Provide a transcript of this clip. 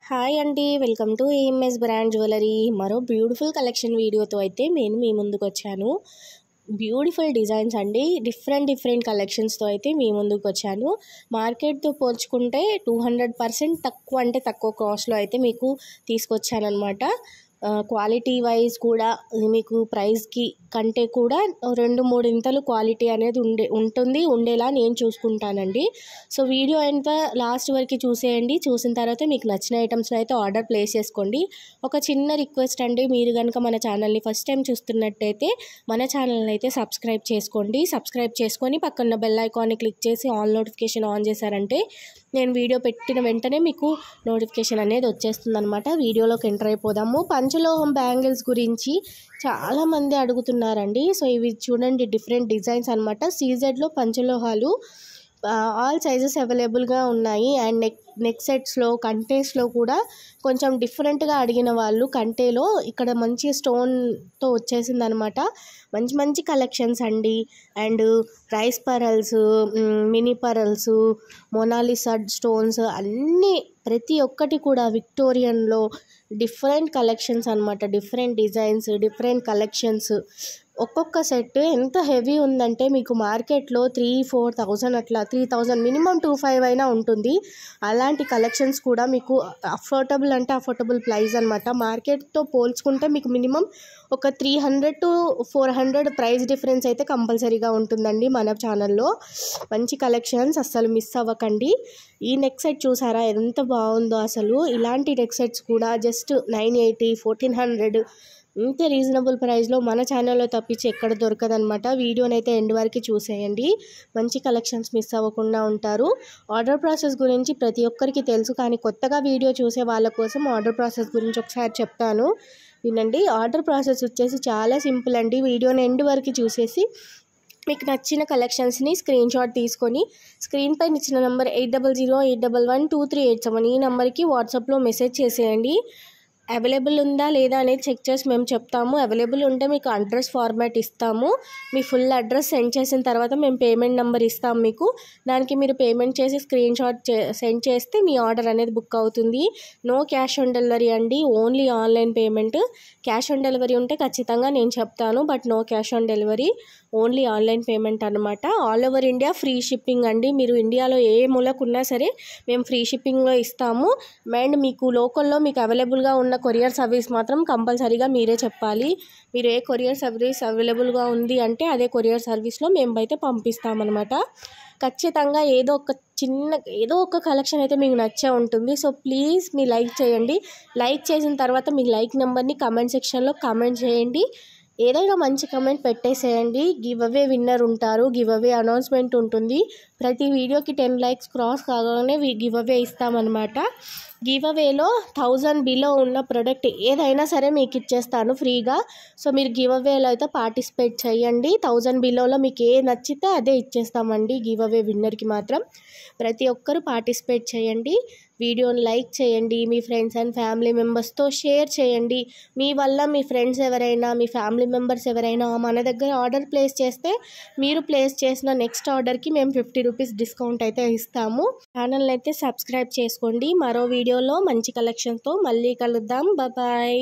Hi అండి, welcome to AMS brand jewellery. మరో beautiful collection వీడియోతో అయితే నేను మీ ముందుకు వచ్చాను. బ్యూటిఫుల్ డిజైన్స్ అండి, డిఫరెంట్ కలెక్షన్స్తో అయితే మీ ముందుకు వచ్చాను. మార్కెట్తో పోల్చుకుంటే 200% తక్కువ, అంటే తక్కువ కాస్ట్లో అయితే మీకు తీసుకొచ్చాను అనమాట. క్వాలిటీ వైజ్ కూడా మీకు ప్రైస్కి కంటే కూడా 2-3 ఇంతలు క్వాలిటీ అనేది ఉండేలా నేను చూసుకుంటానండి. సో వీడియో ఎంత లాస్ట్ వరకు చూసేయండి. చూసిన తర్వాత మీకు నచ్చిన ఐటమ్స్ని అయితే ఆర్డర్ ప్లేస్ చేసుకోండి. ఒక చిన్న రిక్వెస్ట్ అండి, మీరు కనుక మన ఛానల్ని ఫస్ట్ టైం చూస్తున్నట్టయితే మన ఛానల్ని అయితే సబ్స్క్రైబ్ చేసుకోండి. సబ్స్క్రైబ్ చేసుకొని పక్కన బెల్ ఐకాన్ని క్లిక్ చేసి ఆల్ నోటిఫికేషన్ ఆన్ చేశారంటే నేను వీడియో పెట్టిన వెంటనే మీకు నోటిఫికేషన్ అనేది వచ్చేస్తుంది అనమాట. వీడియోలోకి ఎంటర్ అయిపోదాము. పంచలోహం బ్యాంగిల్స్ గురించి చాలామంది అడుగుతున్నారండి. సో ఇవి చూడండి, డిఫరెంట్ డిజైన్స్ అనమాట. సీజెడ్లో పంచలోహాలు ఆల్ సైజెస్ అవైలబుల్గా ఉన్నాయి. అండ్ నెక్ సెట్స్లో, కంటేస్లో కూడా కొంచెం డిఫరెంట్గా అడిగిన వాళ్ళు కంటేలో ఇక్కడ మంచి స్టోన్తో వచ్చేసింది అనమాట. మంచి కలెక్షన్స్ అండి. And rice pearls, mini pearls, Mona Lisa stones అన్నీ ప్రతి ఒక్కటి కూడా విక్టోరియన్లో డిఫరెంట్ కలెక్షన్స్ అనమాట. Different designs, different collections. ఒక్కొక్క సెట్ ఎంత హెవీ ఉందంటే మీకు మార్కెట్లో 3-4,000 అట్లా, 3,000 మినిమం 2,500 అయినా ఉంటుంది. అలాంటి కలెక్షన్స్ కూడా మీకు అఫోర్డబుల్ ప్రైస్ అనమాట. మార్కెట్తో పోల్చుకుంటే మీకు మినిమం ఒక 300-400 ప్రైస్ డిఫరెన్స్ అయితే కంపల్సరీగా ఉంటుందండి మన ఛానల్లో. మంచి కలెక్షన్స్, అస్సలు మిస్ అవ్వకండి. ఈ నెక్ సెట్ చూసారా ఎంత బాగుందో అసలు. ఇలాంటి నెక్ సెట్స్ కూడా జస్ట్ 980-1,400 ఇంత రీజనబుల్ ప్రైస్లో మన ఛానల్లో తప్పించి ఎక్కడ దొరకదనమాట. వీడియోని అయితే ఎండ్ వరకు చూసేయండి. మంచి కలెక్షన్స్ మిస్ అవ్వకుండా ఉంటారు. ఆర్డర్ ప్రాసెస్ గురించి ప్రతి ఒక్కరికి తెలుసు, కానీ కొత్తగా వీడియో చూసే వాళ్ళ కోసం ఆర్డర్ ప్రాసెస్ గురించి ఒకసారి చెప్తాను వినండి. ఆర్డర్ ప్రాసెస్ వచ్చేసి చాలా సింపుల్ అండి. వీడియోని ఎండ్ వరకు చూసేసి మీకు నచ్చిన కలెక్షన్స్ని స్క్రీన్ షాట్ తీసుకొని స్క్రీన్ పైన ఇచ్చిన నెంబర్ 8008112387 ఈ నెంబర్కి వాట్సాప్లో మెసేజ్ చేసేయండి. అవైలబుల్ ఉందా లేదా అనేది చెక్ చేసి మేము చెప్తాము. అవైలబుల్ ఉంటే మీకు అడ్రస్ ఫార్మాట్ ఇస్తాము. మీ ఫుల్ అడ్రస్ సెండ్ చేసిన తర్వాత మేము పేమెంట్ నెంబర్ ఇస్తాము మీకు. దానికి మీరు పేమెంట్ చేసి స్క్రీన్ షాట్ సెండ్ చేస్తే మీ ఆర్డర్ అనేది బుక్ అవుతుంది. నో క్యాష్ ఆన్ డెలివరీ అండి, only online payment. Cash on delivery ఉంటే ఖచ్చితంగా నేను చెప్తాను, but no cash on delivery, only online payment అనమాట. All over India free shipping అండి. మీరు ఇండియాలో ఏ మూలకున్నా సరే మేము ఫ్రీ షిప్పింగ్లో ఇస్తాము. అండ్ మీకు లోకల్లో మీకు అవైలబుల్గా ఉన్న కొరియర్ సర్వీస్ మాత్రం కంపల్సరీగా మీరే చెప్పాలి. మీరు ఏ కొరియర్ సర్వీస్ అవైలబుల్గా ఉంది అంటే అదే కొరియర్ సర్వీస్లో మేము అయితే పంపిస్తామన్నమాట. ఖచ్చితంగా ఏదో ఒక కలెక్షన్ అయితే మీకు నచ్చే ఉంటుంది. సో ప్లీజ్ మీ లైక్ చేయండి. లైక్ చేసిన తర్వాత మీ లైక్ నెంబర్ని కమెంట్ సెక్షన్లో కమెంట్ చేయండి. ఏదైనా మంచి కమెంట్ పెట్టేసేయండి. గివ్ అవే విన్నర్ ఉంటారు. గివ్ అవే అనౌన్స్మెంట్ ఉంటుంది. ప్రతి వీడియోకి 10 లైక్స్ క్రాస్ కాగానే గివ్ అవే ఇస్తామన్నమాట. గివ్ అవేలో 1000 బిలో ఉన్న ప్రోడక్ట్ ఏదైనా సరే మీకు ఇచ్చేస్తాను ఫ్రీగా. సో మీరు గివ్ అవేలో అయితే పార్టిసిపేట్ చేయండి. 1000 బిలోలో మీకు ఏ నచ్చితే అదే ఇచ్చేస్తామండి. గివ్ అవే విన్నర్కి మాత్రం ప్రతి ఒక్కరూ పార్టిసిపేట్ చేయండి. వీడియోని లైక్ చేయండి. మీ ఫ్రెండ్స్ అండ్ ఫ్యామిలీ మెంబర్స్తో షేర్ చేయండి. మీ వల్ల మీ ఫ్రెండ్స్ ఎవరైనా, మీ ఫ్యామిలీ మెంబర్స్ ఎవరైనా మన దగ్గర ఆర్డర్ ప్లేస్ చేస్తే మీరు ప్లేస్ చేసిన నెక్స్ట్ ఆర్డర్కి మేము 50 రూపీస్ డిస్కౌంట్ అయితే ఇస్తాము. ఛానల్ని అయితే సబ్స్క్రైబ్ చేసుకోండి. మరో వీడియోలో మంచి కలెక్షన్తో మళ్ళీ కలుద్దాం. బాయ్.